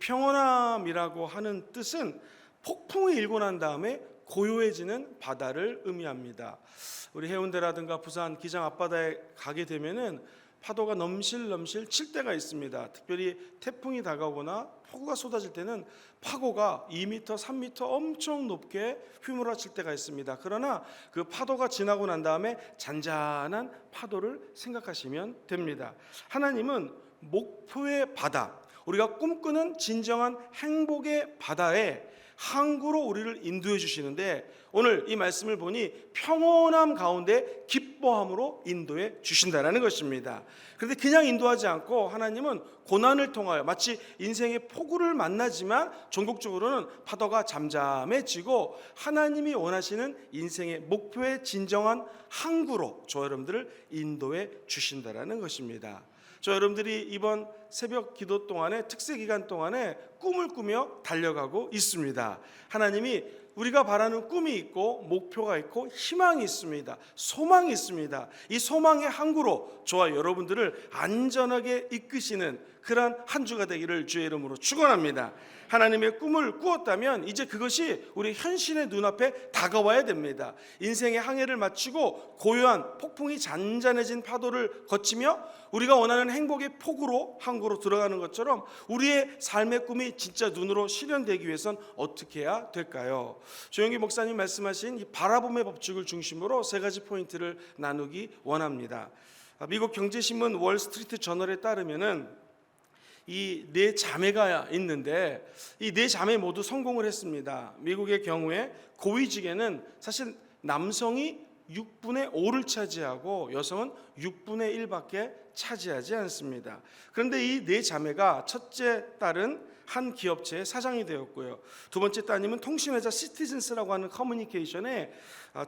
평온함이라고 하는 뜻은 폭풍이 일고 난 다음에 고요해지는 바다를 의미합니다. 우리 해운대라든가 부산 기장 앞바다에 가게 되면은 파도가 넘실넘실 칠 때가 있습니다. 특별히 태풍이 다가오거나 폭우가 쏟아질 때는 파고가 2m, 3m 엄청 높게 휘몰아칠 때가 있습니다. 그러나 그 파도가 지나고 난 다음에 잔잔한 파도를 생각하시면 됩니다. 하나님은 목표의 바다, 우리가 꿈꾸는 진정한 행복의 바다에 항구로 우리를 인도해 주시는데, 오늘 이 말씀을 보니 평온함 가운데 기뻐함으로 인도해 주신다는 것입니다. 그런데 그냥 인도하지 않고 하나님은 고난을 통하여 마치 인생의 폭우를 만나지만 전국적으로는 파도가 잠잠해지고 하나님이 원하시는 인생의 목표의 진정한 항구로 저 여러분들을 인도해 주신다는 것입니다. 저 여러분들이 이번 새벽 기도 동안에, 특세 기간 동안에 꿈을 꾸며 달려가고 있습니다. 하나님이 우리가 바라는 꿈이 있고 목표가 있고 희망이 있습니다. 소망이 있습니다. 이 소망의 항구로 저와 여러분들을 안전하게 이끄시는 그러한 한 주가 되기를 주의 이름으로 축원합니다. 하나님의 꿈을 꾸었다면 이제 그것이 우리 현실의 눈앞에 다가와야 됩니다. 인생의 항해를 마치고 고요한 폭풍이 잔잔해진 파도를 거치며 우리가 원하는 행복의 폭우로 항구로 들어가는 것처럼 우리의 삶의 꿈이 진짜 눈으로 실현되기 위해선 어떻게 해야 될까요? 조영기 목사님 말씀하신 이 바라봄의 법칙을 중심으로 세 가지 포인트를 나누기 원합니다. 미국 경제신문 월스트리트 저널에 따르면은 이 네 자매가 있는데 이 네 자매 모두 성공을 했습니다. 미국의 경우에 고위직에는 사실 남성이 6분의 5를 차지하고 여성은 6분의 1밖에 차지하지 않습니다. 그런데 이 네 자매가 첫째 딸은 한 기업체의 사장이 되었고요. 두 번째 따님은 통신회사 시티즌스라고 하는 커뮤니케이션의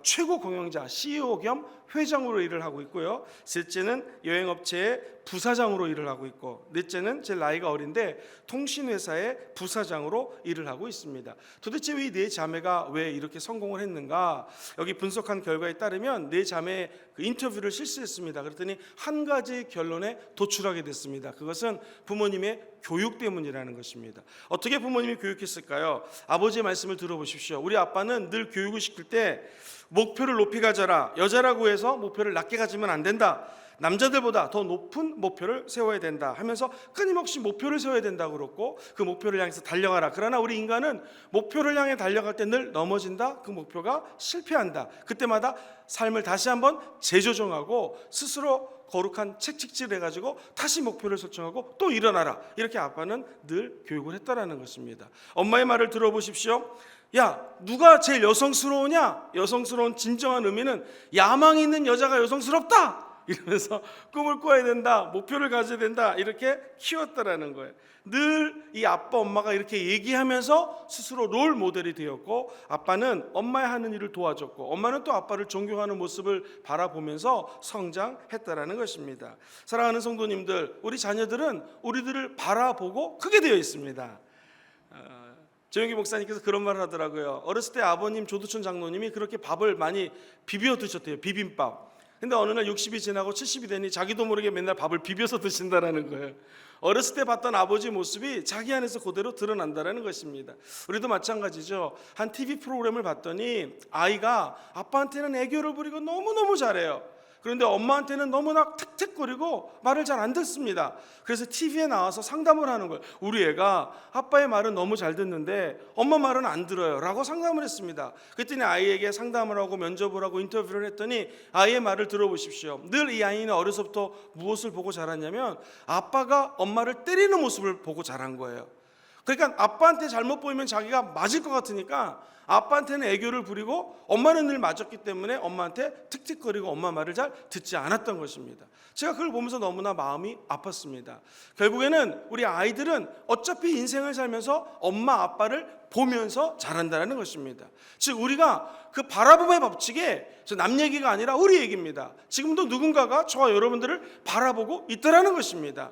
최고 경영자 CEO 겸 회장으로 일을 하고 있고요. 셋째는 여행업체의 부사장으로 일을 하고 있고, 넷째는 제 나이가 어린데 통신회사의 부사장으로 일을 하고 있습니다. 도대체 이 네 자매가 왜 이렇게 성공을 했는가? 여기 분석한 결과에 따르면 네 자매의 그 인터뷰를 실시했습니다. 그랬더니 한 가지 결론에 도출하게 됐습니다. 그것은 부모님의 교육 때문이라는 것입니다. 어떻게 부모님이 교육했을까요? 아버지의 말씀을 들어보십시오. 우리 아빠는 늘 교육을 시킬 때 목표를 높이 가져라, 여자라고 해서 목표를 낮게 가지면 안 된다, 남자들보다 더 높은 목표를 세워야 된다 하면서 끊임없이 목표를 세워야 된다고 그랬고, 그 목표를 향해서 달려가라. 그러나 우리 인간은 목표를 향해 달려갈 때 늘 넘어진다, 그 목표가 실패한다. 그때마다 삶을 다시 한번 재조정하고 스스로 거룩한 채찍질을 해가지고 다시 목표를 설정하고 또 일어나라. 이렇게 아빠는 늘 교육을 했다라는 것입니다. 엄마의 말을 들어보십시오. 야, 누가 제일 여성스러우냐? 여성스러운 진정한 의미는 야망이 있는 여자가 여성스럽다 이러면서 꿈을 꿔야 된다, 목표를 가져야 된다, 이렇게 키웠다라는 거예요. 늘 이 아빠 엄마가 이렇게 얘기하면서 스스로 롤 모델이 되었고, 아빠는 엄마의 하는 일을 도와줬고, 엄마는 또 아빠를 존경하는 모습을 바라보면서 성장했다라는 것입니다. 사랑하는 성도님들, 우리 자녀들은 우리들을 바라보고 크게 되어 있습니다. 조영기 목사님께서 그런 말을 하더라고요. 어렸을 때 아버님 조두천 장로님이 그렇게 밥을 많이 비벼 드셨대요. 비빔밥. 근데 어느 날 60이 지나고 70이 되니 자기도 모르게 맨날 밥을 비벼서 드신다라는 거예요. 어렸을 때 봤던 아버지 모습이 자기 안에서 그대로 드러난다라는 것입니다. 우리도 마찬가지죠. 한 TV 프로그램을 봤더니 아이가 아빠한테는 애교를 부리고 너무너무 잘해요. 그런데 엄마한테는 너무나 틱틱거리고 말을 잘 안 듣습니다. 그래서 TV에 나와서 상담을 하는 거예요. 우리 애가 아빠의 말은 너무 잘 듣는데 엄마 말은 안 들어요 라고 상담을 했습니다. 그랬더니 아이에게 상담을 하고 면접을 하고 인터뷰를 했더니 아이의 말을 들어보십시오. 늘 이 아이는 어려서부터 무엇을 보고 자랐냐면 아빠가 엄마를 때리는 모습을 보고 자란 거예요. 그러니까 아빠한테 잘못 보이면 자기가 맞을 것 같으니까 아빠한테는 애교를 부리고 엄마는 늘 맞았기 때문에 엄마한테 틱틱거리고 엄마 말을 잘 듣지 않았던 것입니다. 제가 그걸 보면서 너무나 마음이 아팠습니다. 결국에는 우리 아이들은 어차피 인생을 살면서 엄마 아빠를 보면서 자란다는 것입니다. 즉 우리가 그 바라봄의 법칙에 남 얘기가 아니라 우리 얘기입니다. 지금도 누군가가 저와 여러분들을 바라보고 있다는 것입니다.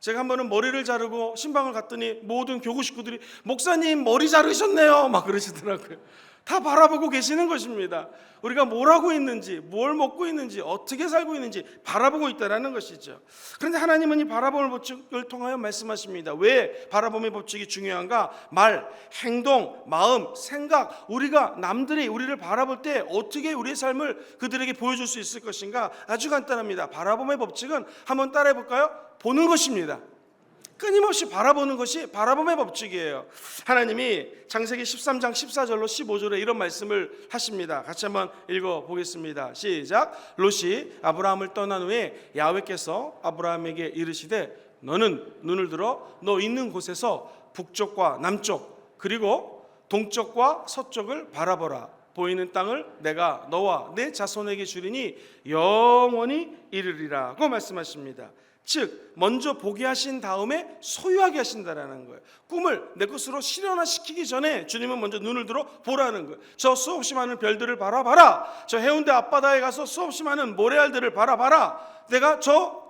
제가 한 번은 머리를 자르고 신방을 갔더니 모든 교구 식구들이 목사님 머리 자르셨네요 막 그러시더라고요. 다 바라보고 계시는 것입니다. 우리가 뭘 하고 있는지, 뭘 먹고 있는지, 어떻게 살고 있는지 바라보고 있다는 것이죠. 그런데 하나님은 이 바라봄의 법칙을 통하여 말씀하십니다. 왜 바라봄의 법칙이 중요한가? 말, 행동, 마음, 생각, 우리가 남들이 우리를 바라볼 때 어떻게 우리의 삶을 그들에게 보여줄 수 있을 것인가? 아주 간단합니다. 바라봄의 법칙은 한번 따라해 볼까요? 보는 것입니다. 끊임없이 바라보는 것이 바라봄의 법칙이에요. 하나님이 창세기 13장 14절로 15절에 이런 말씀을 하십니다. 같이 한번 읽어보겠습니다. 시작. 롯이 아브라함을 떠난 후에 야훼께서 아브라함에게 이르시되 너는 눈을 들어 너 있는 곳에서 북쪽과 남쪽 그리고 동쪽과 서쪽을 바라보라. 보이는 땅을 내가 너와 내 자손에게 주리니 영원히 이르리라고 말씀하십니다. 즉 먼저 보게 하신 다음에 소유하게 하신다라는 거예요. 꿈을 내 것으로 실현화시키기 전에 주님은 먼저 눈을 들어 보라는 거예요. 저 수없이 많은 별들을 바라봐라. 저 해운대 앞바다에 가서 수없이 많은 모래알들을 바라봐라. 내가 저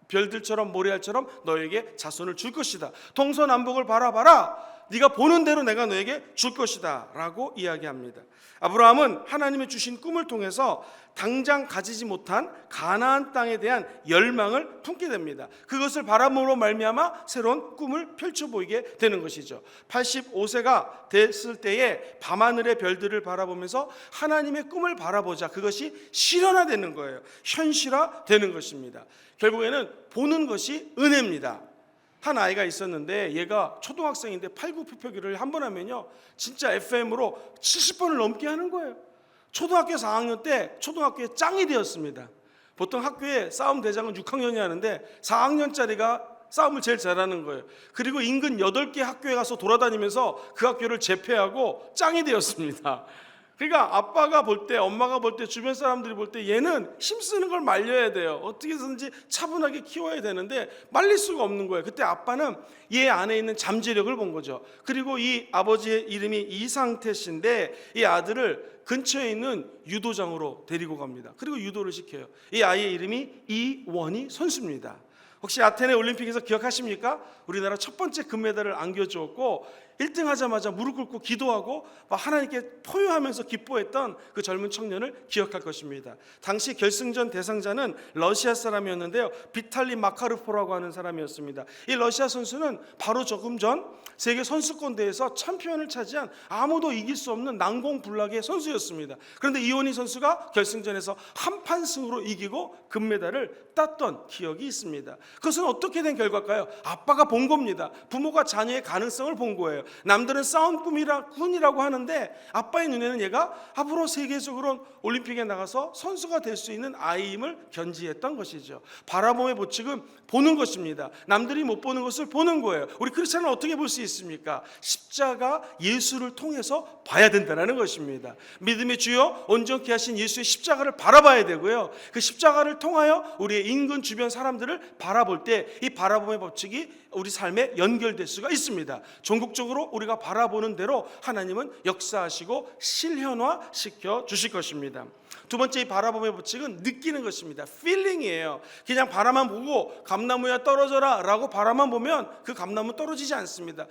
별들처럼 모래알처럼 너에게 자손을 줄 것이다. 동서남북을 바라봐라. 네가 보는 대로 내가 너에게 줄 것이다 라고 이야기합니다. 아브라함은 하나님이 주신 꿈을 통해서 당장 가지지 못한 가나안 땅에 대한 열망을 품게 됩니다. 그것을 바람으로 말미암아 새로운 꿈을 펼쳐 보이게 되는 것이죠. 85세가 됐을 때에 밤하늘의 별들을 바라보면서 하나님의 꿈을 바라보자. 그것이 실현화되는 거예요. 현실화되는 것입니다. 결국에는 보는 것이 은혜입니다. 한 아이가 있었는데 얘가 초등학생인데 팔굽혀펴기를 한 번 하면요 진짜 FM으로 70번을 넘게 하는 거예요. 초등학교 4학년 때 초등학교에 짱이 되었습니다. 보통 학교에 싸움 대장은 6학년이 하는데 4학년짜리가 싸움을 제일 잘하는 거예요. 그리고 인근 8개 학교에 가서 돌아다니면서 그 학교를 제패하고 짱이 되었습니다. 그러니까 아빠가 볼 때, 엄마가 볼 때, 주변 사람들이 볼 때 얘는 힘쓰는 걸 말려야 돼요. 어떻게든지 차분하게 키워야 되는데 말릴 수가 없는 거예요. 그때 아빠는 얘 안에 있는 잠재력을 본 거죠. 그리고 이 아버지의 이름이 이상태 씨인데 이 아들을 근처에 있는 유도장으로 데리고 갑니다. 그리고 유도를 시켜요. 이 아이의 이름이 이원희 선수입니다. 혹시 아테네 올림픽에서 기억하십니까? 우리나라 첫 번째 금메달을 안겨주었고 1등 하자마자 무릎 꿇고 기도하고 하나님께 포효하면서 기뻐했던 그 젊은 청년을 기억할 것입니다. 당시 결승전 대상자는 러시아 사람이었는데요. 비탈리 마카르포라고 하는 사람이었습니다. 이 러시아 선수는 바로 조금 전 세계 선수권대회에서 챔피언을 차지한 아무도 이길 수 없는 난공불락의 선수였습니다. 그런데 이원희 선수가 결승전에서 한판 승으로 이기고 금메달을 땄던 기억이 있습니다. 그것은 어떻게 된 결과일까요? 아빠가 본 겁니다. 부모가 자녀의 가능성을 본 거예요. 남들은 싸움 꿈이라고 하는데 아빠의 눈에는 얘가 앞으로 세계적으로 올림픽에 나가서 선수가 될 수 있는 아이임을 견지했던 것이죠. 바라봄의 법칙은 보는 것입니다. 남들이 못 보는 것을 보는 거예요. 우리 크리스찬은 어떻게 볼 수 있습니까? 십자가 예수를 통해서 봐야 된다는 것입니다. 믿음의 주요 온전케 하신 예수의 십자가를 바라봐야 되고요. 그 십자가를 통하여 우리의 인근 주변 사람들을 바라볼 때 이 바라봄의 법칙이 우리 삶에 연결될 수가 있습니다. 전국적으로 우리가 바라보는 대로 하나님은 역사하시고 실현화시켜 주실 것입니다. 두 번째 이 바라봄의 법칙은 느끼는 것입니다. 필링이에요. 그냥 바라만 보고 감나무야 떨어져라 라고 바라만 보면 그 감나무 떨어지지 않습니다.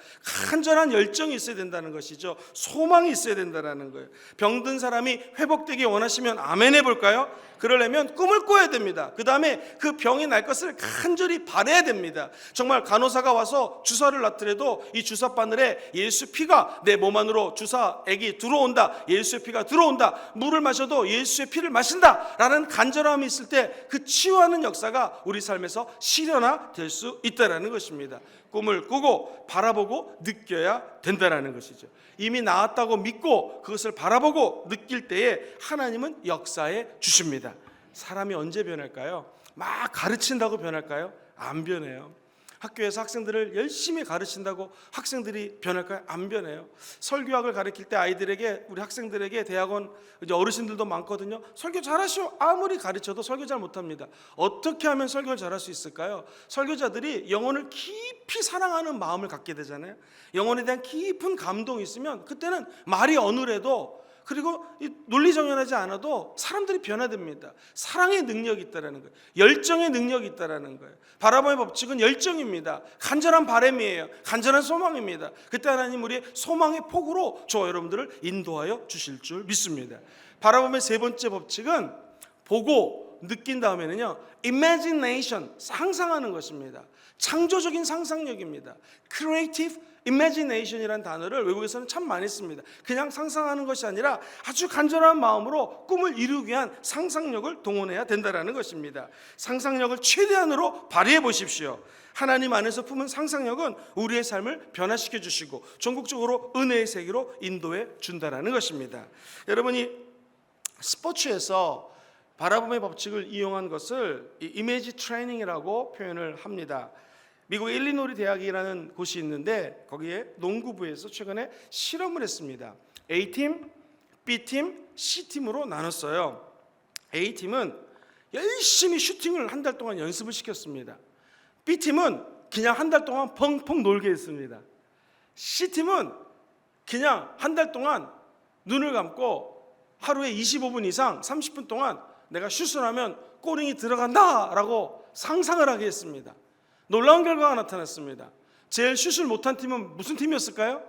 간절한 열정이 있어야 된다는 것이죠. 소망이 있어야 된다는 거예요. 병든 사람이 회복되기 원하시면 아멘 해볼까요? 그러려면 꿈을 꿔야 됩니다. 그 다음에 그 병이 날 것을 간절히 바라야 됩니다. 정말 간호사가 와서 주사를 놨더라도 이 주사 바늘에 예수 피가 내 몸 안으로 주사액이 들어온다. 예수의 피가 들어온다. 물을 마셔도 예수의 피를 마신다 라는 간절함이 있을 때 그 치유하는 역사가 우리 삶에서 실현화될 수 있다는 것입니다. 꿈을 꾸고 바라보고 느껴야 된다는 것이죠. 이미 나았다고 믿고 그것을 바라보고 느낄 때에 하나님은 역사해 주십니다. 사람이 언제 변할까요? 막 가르친다고 변할까요? 안 변해요. 학교에서 학생들을 열심히 가르친다고 학생들이 변할까요? 안 변해요. 설교학을 가르칠 때 아이들에게, 우리 학생들에게, 대학원 이제 어르신들도 많거든요. 설교 잘하시오. 아무리 가르쳐도 설교 잘 못합니다. 어떻게 하면 설교를 잘할 수 있을까요? 설교자들이 영혼을 깊이 사랑하는 마음을 갖게 되잖아요. 영혼에 대한 깊은 감동이 있으면 그때는 말이 어느래도 그리고 이 논리정연하지 않아도 사람들이 변화됩니다. 사랑의 능력이 있다라는 거예요. 열정의 능력이 있다라는 거예요. 바라봄의 법칙은 열정입니다. 간절한 바람이에요. 간절한 소망입니다. 그때 하나님 우리의 소망의 폭으로 저와 여러분들을 인도하여 주실 줄 믿습니다. 바라봄의 세 번째 법칙은 보고 느낀 다음에는요, imagination, 상상하는 것입니다. 창조적인 상상력입니다. creative imagination이라는 단어를 외국에서는 참 많이 씁니다. 그냥 상상하는 것이 아니라 아주 간절한 마음으로 꿈을 이루기 위한 상상력을 동원해야 된다는 것입니다. 상상력을 최대한으로 발휘해 보십시오. 하나님 안에서 품은 상상력은 우리의 삶을 변화시켜 주시고 전국적으로 은혜의 세계로 인도해 준다는 것입니다. 여러분이 스포츠에서 바라봄의 법칙을 이용한 것을 이미지 트레이닝이라고 표현을 합니다. 미국 일리노이 대학이라는 곳이 있는데 거기에 농구부에서 최근에 실험을 했습니다. A팀, B팀, C팀으로 나눴어요. A팀은 열심히 슈팅을 한 달 동안 연습을 시켰습니다. B팀은 그냥 한 달 동안 펑펑 놀게 했습니다. C팀은 그냥 한 달 동안 눈을 감고 하루에 25분 이상 30분 동안 내가 슛을 하면 골이 들어간다라고 상상을 하게 했습니다. 놀라운 결과가 나타났습니다. 제일 슛을 못한 팀은 무슨 팀이었을까요?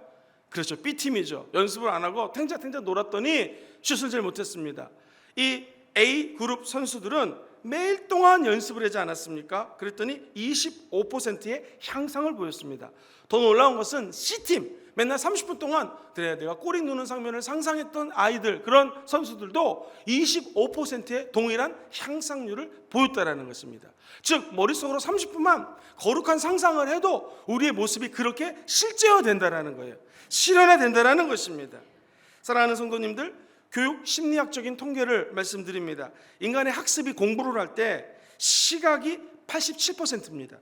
그렇죠, B팀이죠. 연습을 안 하고 탱자탱자 놀았더니 슛을 제일 못했습니다. 이 A 그룹 선수들은 매일 동안 연습을 하지 않았습니까? 그랬더니 25%의 향상을 보였습니다. 더 놀라운 것은 C팀, 맨날 30분 동안 내가 꼬리 누는 장면을 상상했던 아이들, 그런 선수들도 25%의 동일한 향상률을 보였다는 것입니다. 즉 머릿속으로 30분만 거룩한 상상을 해도 우리의 모습이 그렇게 실제화된다는 거예요. 실현화된다는 것입니다. 사랑하는 성도님들, 교육 심리학적인 통계를 말씀드립니다. 인간의 학습이 공부를 할 때 시각이 87%입니다.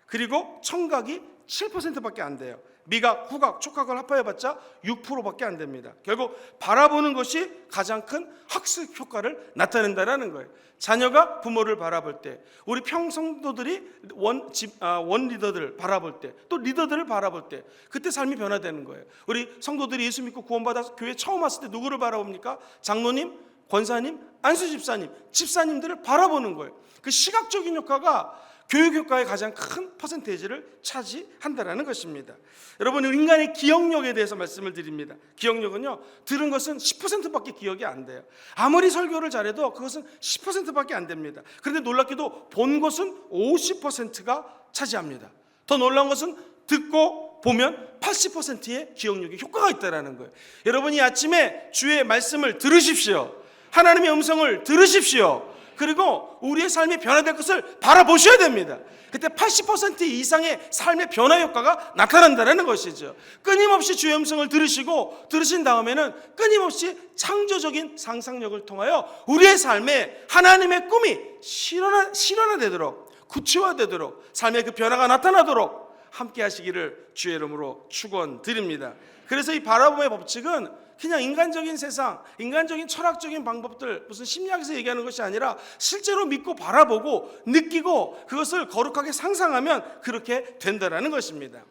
그리고 청각이 7%밖에 안 돼요. 미각, 후각, 촉각을 합하여봤자 6%밖에 안 됩니다. 결국 바라보는 것이 가장 큰 학습 효과를 나타낸다는 거예요. 자녀가 부모를 바라볼 때, 우리 평성도들이 원 리더들을 바라볼 때, 또 리더들을 바라볼 때, 그때 삶이 변화되는 거예요. 우리 성도들이 예수 믿고 구원받아서 교회 처음 왔을 때 누구를 바라봅니까? 장로님, 권사님, 안수집사님, 집사님들을 바라보는 거예요. 그 시각적인 효과가 교육 효과의 가장 큰 퍼센테이지를 차지한다는 것입니다. 여러분, 인간의 기억력에 대해서 말씀을 드립니다. 기억력은요, 들은 것은 10%밖에 기억이 안 돼요. 아무리 설교를 잘해도 그것은 10%밖에 안 됩니다. 그런데 놀랍게도 본 것은 50%가 차지합니다. 더 놀라운 것은 듣고 보면 80%의 기억력에 효과가 있다는 거예요. 여러분이 아침에 주의 말씀을 들으십시오. 하나님의 음성을 들으십시오. 그리고 우리의 삶이 변화될 것을 바라보셔야 됩니다. 그때 80% 이상의 삶의 변화 효과가 나타난다는 것이죠. 끊임없이 주의 음성을 들으신 다음에는 끊임없이 창조적인 상상력을 통하여 우리의 삶에 하나님의 꿈이 실현화되도록, 구체화되도록, 삶의 그 변화가 나타나도록 함께 하시기를 주의 이름으로 축원드립니다. 그래서 이 바라봄의 법칙은 그냥 인간적인 세상, 인간적인 철학적인 방법들, 무슨 심리학에서 얘기하는 것이 아니라 실제로 믿고 바라보고 느끼고 그것을 거룩하게 상상하면 그렇게 된다는 것입니다.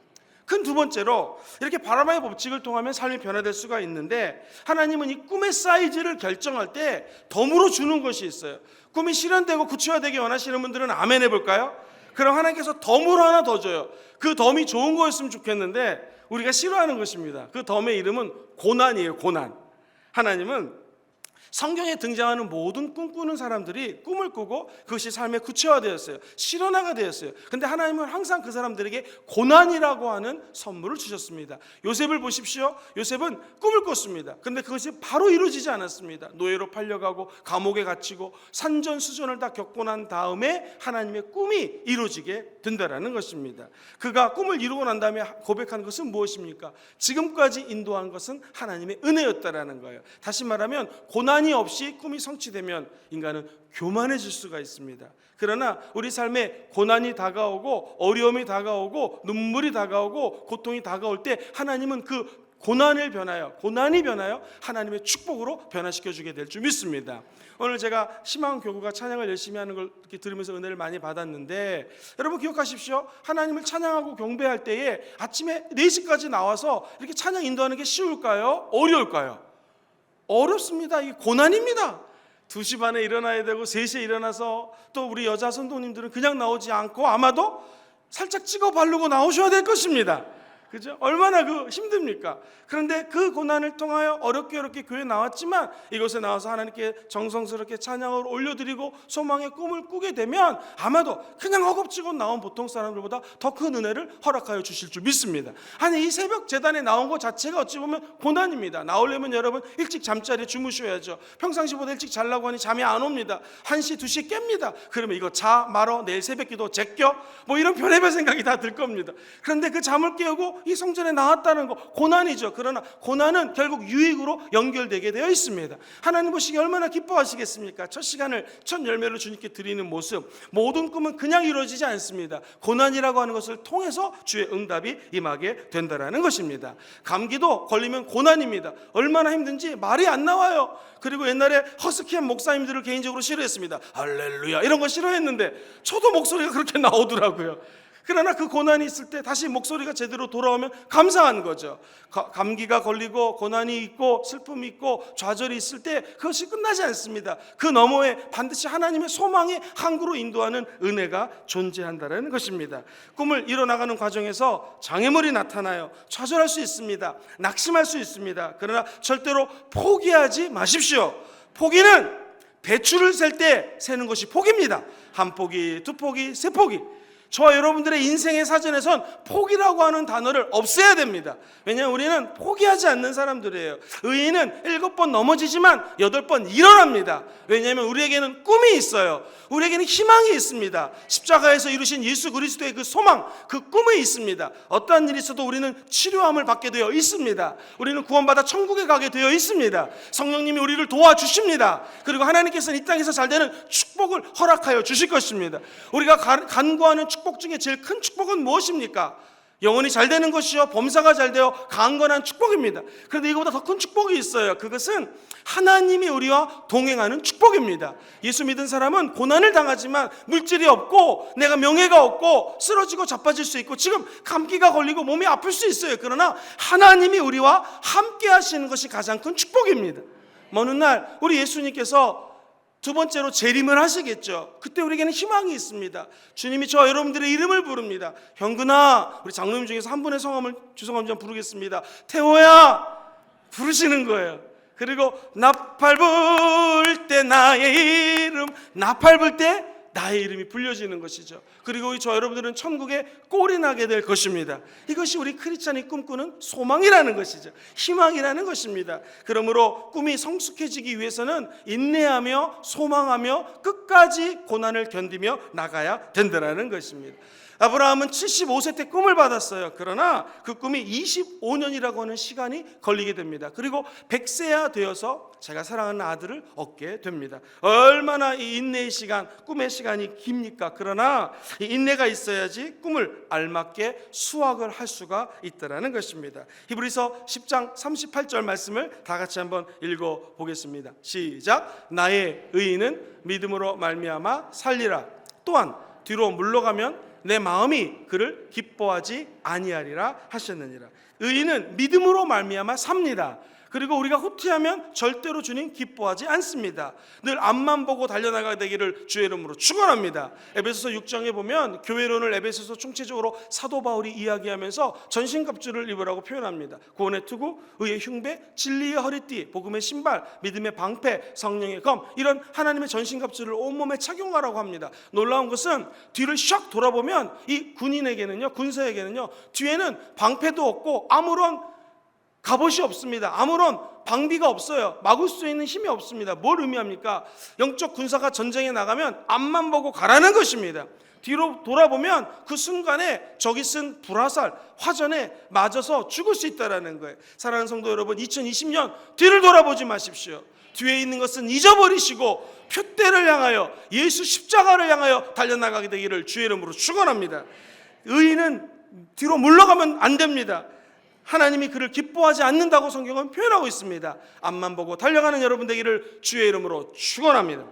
큰 두 번째로, 이렇게 바라봄의 법칙을 통하면 삶이 변화될 수가 있는데, 하나님은 이 꿈의 사이즈를 결정할 때 덤으로 주는 것이 있어요. 꿈이 실현되고 구체화되기 원하시는 분들은 아멘 해볼까요? 그럼 하나님께서 덤으로 하나 더 줘요. 그 덤이 좋은 거였으면 좋겠는데 우리가 싫어하는 것입니다. 그 덤의 이름은 고난이에요. 고난. 하나님은 성경에 등장하는 모든 꿈꾸는 사람들이 꿈을 꾸고 그것이 삶의 구체화되었어요. 실현화가 되었어요. 그런데 하나님은 항상 그 사람들에게 고난이라고 하는 선물을 주셨습니다. 요셉을 보십시오. 요셉은 꿈을 꿨습니다. 그런데 그것이 바로 이루어지지 않았습니다. 노예로 팔려가고 감옥에 갇히고 산전수전을 다 겪고 난 다음에 하나님의 꿈이 이루어지게 된다는 것입니다. 그가 꿈을 이루고 난 다음에 고백한 것은 무엇입니까? 지금까지 인도한 것은 하나님의 은혜였다라는 거예요. 다시 말하면 고난이 없이 꿈이 성취되면 인간은 교만해질 수가 있습니다. 그러나 우리 삶에 고난이 다가오고 어려움이 다가오고 눈물이 다가오고 고통이 다가올 때 하나님은 그 고난이 변하여 하나님의 축복으로 변화시켜주게 될 줄 믿습니다. 오늘 제가 희망교구가 찬양을 열심히 하는 걸 이렇게 들으면서 은혜를 많이 받았는데, 여러분 기억하십시오. 하나님을 찬양하고 경배할 때에 아침에 4시까지 나와서 이렇게 찬양 인도하는 게 쉬울까요? 어려울까요? 어렵습니다. 이게 고난입니다. 2시 반에 일어나야 되고 3시에 일어나서 또 우리 여자 성도님들은 그냥 나오지 않고 아마도 살짝 찍어 바르고 나오셔야 될 것입니다. 그죠? 얼마나 힘듭니까? 그런데 그 고난을 통하여 어렵게 교회에 나왔지만 이곳에 나와서 하나님께 정성스럽게 찬양을 올려드리고 소망의 꿈을 꾸게 되면 아마도 그냥 허겁지겁 나온 보통 사람들보다 더 큰 은혜를 허락하여 주실 줄 믿습니다. 아니, 이 새벽 재단에 나온 것 자체가 어찌 보면 고난입니다. 나오려면 여러분 일찍 잠자리에 주무셔야죠. 평상시보다 일찍 자려고 하니 잠이 안 옵니다. 1시, 2시에 깹니다. 그러면 이거 자 말어 내일 새벽기도 제껴 뭐 이런 별의별 생각이 다 들 겁니다. 그런데 그 잠을 깨우고 이 성전에 나왔다는 거 고난이죠. 그러나 고난은 결국 유익으로 연결되게 되어 있습니다. 하나님 보시기에 얼마나 기뻐하시겠습니까? 첫 시간을 첫 열매로 주님께 드리는 모습, 모든 꿈은 그냥 이루어지지 않습니다. 고난이라고 하는 것을 통해서 주의 응답이 임하게 된다는 것입니다. 감기도 걸리면 고난입니다. 얼마나 힘든지 말이 안 나와요. 그리고 옛날에 허스키한 목사님들을 개인적으로 싫어했습니다. 할렐루야 이런 거 싫어했는데 저도 목소리가 그렇게 나오더라고요. 그러나 그 고난이 있을 때 다시 목소리가 제대로 돌아오면 감사한 거죠. 감기가 걸리고 고난이 있고 슬픔이 있고 좌절이 있을 때 그것이 끝나지 않습니다. 그 너머에 반드시 하나님의 소망의 항구로 인도하는 은혜가 존재한다는 것입니다. 꿈을 이뤄나가는 과정에서 장애물이 나타나요. 좌절할 수 있습니다. 낙심할 수 있습니다. 그러나 절대로 포기하지 마십시오. 포기는 배추를 셀 때 세는 것이 포기입니다. 1포기, 2포기, 3포기. 저와 여러분들의 인생의 사전에선 포기라고 하는 단어를 없애야 됩니다. 왜냐하면 우리는 포기하지 않는 사람들이에요. 의인은 7번 넘어지지만 8번 일어납니다. 왜냐하면 우리에게는 꿈이 있어요. 우리에게는 희망이 있습니다. 십자가에서 이루신 예수 그리스도의 그 소망, 그 꿈이 있습니다. 어떠한 일이 있어도 우리는 치료함을 받게 되어 있습니다. 우리는 구원받아 천국에 가게 되어 있습니다. 성령님이 우리를 도와주십니다. 그리고 하나님께서는 이 땅에서 잘 되는 축복을 허락하여 주실 것입니다. 우리가 간구하는 축복 중에 제일 큰 축복은 무엇입니까? 영혼이 잘 되는 것이요, 범사가 잘 되어 강건한 축복입니다. 그런데 이거보다 더 큰 축복이 있어요. 그것은 하나님이 우리와 동행하는 축복입니다. 예수 믿은 사람은 고난을 당하지만 물질이 없고 내가 명예가 없고 쓰러지고 자빠질 수 있고 지금 감기가 걸리고 몸이 아플 수 있어요. 그러나 하나님이 우리와 함께 하시는 것이 가장 큰 축복입니다. 어느 날 우리 예수님께서 2번째로 재림을 하시겠죠. 그때 우리에게는 희망이 있습니다. 주님이 저와 여러분들의 이름을 부릅니다. 현근아, 우리 장로님 중에서 한 분의 성함을 죄송합니다 부르겠습니다. 태호야 부르시는 거예요. 그리고 나팔 불 때 나의 이름, 나팔 불 때 나의 이름이 불려지는 것이죠. 그리고 저 여러분들은 천국에 꼴이 나게 될 것입니다. 이것이 우리 크리스찬이 꿈꾸는 소망이라는 것이죠. 희망이라는 것입니다. 그러므로 꿈이 성숙해지기 위해서는 인내하며 소망하며 끝까지 고난을 견디며 나가야 된다는 것입니다. 아브라함은 75세 때 꿈을 받았어요. 그러나 그 꿈이 25년이라고 하는 시간이 걸리게 됩니다. 그리고 100세야 되어서 제가 사랑하는 아들을 얻게 됩니다. 얼마나 이 인내의 시간, 꿈의 시간이 깁니까? 그러나 이 인내가 있어야지 꿈을 알맞게 수확을 할 수가 있다는 것입니다. 히브리서 10장 38절 말씀을 다 같이 한번 읽어보겠습니다. 시작. 나의 의인은 믿음으로 말미암아 살리라. 또한 뒤로 물러가면 내 마음이 그를 기뻐하지 아니하리라 하셨느니라. 의인은 믿음으로 말미암아 삽니다. 그리고 우리가 후퇴하면 절대로 주님 기뻐하지 않습니다. 늘 앞만 보고 달려나가게 되기를 주의 이름으로 축원합니다. 에베소서 6장에 보면 교회론을 에베소서 총체적으로 사도 바울이 이야기하면서 전신갑주를 입으라고 표현합니다. 구원의 투구, 의의 흉배, 진리의 허리띠, 복음의 신발, 믿음의 방패, 성령의 검, 이런 하나님의 전신갑주를 온몸에 착용하라고 합니다. 놀라운 것은 뒤를 샥 돌아보면 이 군인에게는요, 군사에게는요, 뒤에는 방패도 없고 아무런 갑옷이 없습니다. 아무런 방비가 없어요. 막을 수 있는 힘이 없습니다. 뭘 의미합니까? 영적 군사가 전쟁에 나가면 앞만 보고 가라는 것입니다. 뒤로 돌아보면 그 순간에 적이 쓴 불화살, 화전에 맞아서 죽을 수 있다는 거예요. 사랑하는 성도 여러분, 2020년 뒤를 돌아보지 마십시오. 뒤에 있는 것은 잊어버리시고 표대를 향하여, 예수 십자가를 향하여 달려나가게 되기를 주의 이름으로 축원합니다. 의인은 뒤로 물러가면 안 됩니다. 하나님이 그를 기뻐하지 않는다고 성경은 표현하고 있습니다. 앞만 보고 달려가는 여러분 되기를 주의 이름으로 축원합니다.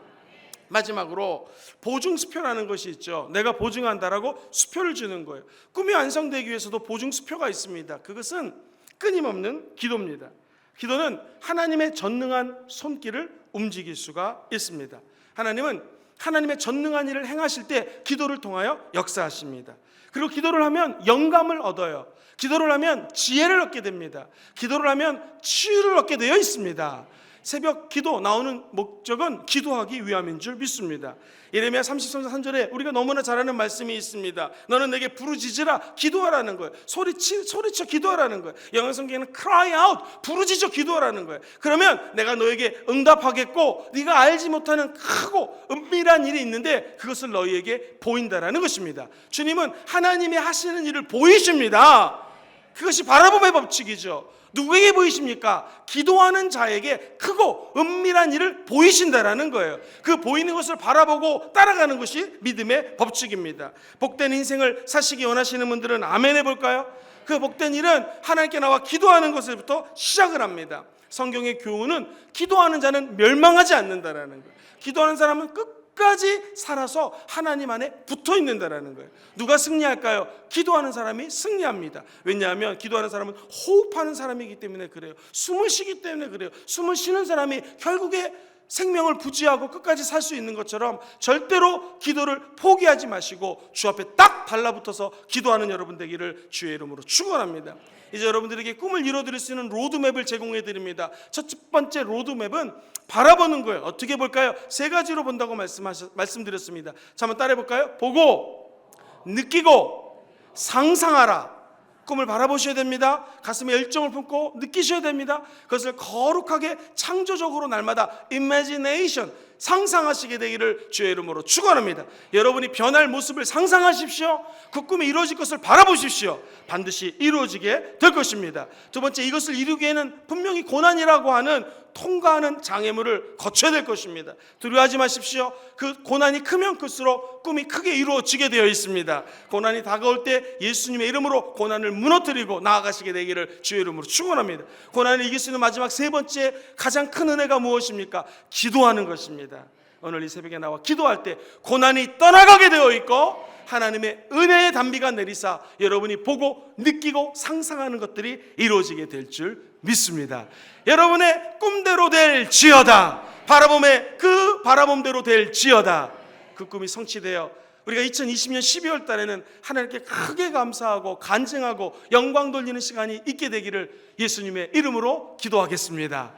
마지막으로 보증수표라는 것이 있죠. 내가 보증한다라고 수표를 주는 거예요. 꿈이 완성되기 위해서도 보증수표가 있습니다. 그것은 끊임없는 기도입니다. 기도는 하나님의 전능한 손길을 움직일 수가 있습니다. 하나님은 하나님의 전능한 일을 행하실 때 기도를 통하여 역사하십니다. 그리고 기도를 하면 영감을 얻어요. 기도를 하면 지혜를 얻게 됩니다. 기도를 하면 치유를 얻게 되어 있습니다. 새벽 기도 나오는 목적은 기도하기 위함인 줄 믿습니다. 예레미야 33장 3절에 우리가 너무나 잘 아는 말씀이 있습니다. 너는 내게 부르짖으라, 기도하라는 거예요. 소리쳐 기도하라는 거예요. 영어 성경에는 cry out, 부르짖어 기도하라는 거예요. 그러면 내가 너에게 응답하겠고 네가 알지 못하는 크고 은밀한 일이 있는데 그것을 너희에게 보인다라는 것입니다. 주님은 하나님이 하시는 일을 보이십니다. 그것이 바라봄의 법칙이죠. 누구에게 보이십니까? 기도하는 자에게 크고 은밀한 일을 보이신다라는 거예요. 그 보이는 것을 바라보고 따라가는 것이 믿음의 법칙입니다. 복된 인생을 사시기 원하시는 분들은 아멘 해볼까요? 그 복된 일은 하나님께 나와 기도하는 것부터 시작을 합니다. 성경의 교훈은 기도하는 자는 멸망하지 않는다라는 거예요. 기도하는 사람은 끝까지 살아서 하나님 안에 붙어 있는다라는 거예요. 누가 승리할까요? 기도하는 사람이 승리합니다. 왜냐하면 기도하는 사람은 호흡하는 사람이기 때문에 그래요. 숨을 쉬기 때문에 그래요. 숨을 쉬는 사람이 결국에 생명을 부지하고 끝까지 살 수 있는 것처럼 절대로 기도를 포기하지 마시고 주 앞에 딱 달라붙어서 기도하는 여러분 되기를 주의 이름으로 축원합니다. 이제 여러분들에게 꿈을 이뤄드릴 수 있는 로드맵을 제공해 드립니다. 첫 번째 로드맵은 바라보는 거예요. 어떻게 볼까요? 세 가지로 본다고 말씀드렸습니다. 자, 한번 따라해 볼까요? 보고, 느끼고, 상상하라. 꿈을 바라보셔야 됩니다. 가슴에 열정을 품고 느끼셔야 됩니다. 그것을 거룩하게 창조적으로 날마다 imagination, 상상하시게 되기를 주의 이름으로 축원합니다. 여러분이 변할 모습을 상상하십시오. 그 꿈이 이루어질 것을 바라보십시오. 반드시 이루어지게 될 것입니다. 두 번째, 이것을 이루기에는 분명히 고난이라고 하는 통과하는 장애물을 거쳐야 될 것입니다. 두려워하지 마십시오. 그 고난이 크면 클수록 꿈이 크게 이루어지게 되어 있습니다. 고난이 다가올 때 예수님의 이름으로 고난을 무너뜨리고 나아가시게 되기를 주의 이름으로 축원합니다. 고난을 이길 수 있는 마지막 세 번째 가장 큰 은혜가 무엇입니까? 기도하는 것입니다. 오늘 이 새벽에 나와 기도할 때 고난이 떠나가게 되어 있고 하나님의 은혜의 단비가 내리사 여러분이 보고 느끼고 상상하는 것들이 이루어지게 될 줄 믿습니다. 여러분의 꿈대로 될지어다. 그 바라봄대로 될지어다. 그 꿈이 성취되어 우리가 2020년 12월 달에는 하나님께 크게 감사하고 간증하고 영광 돌리는 시간이 있게 되기를 예수님의 이름으로 기도하겠습니다.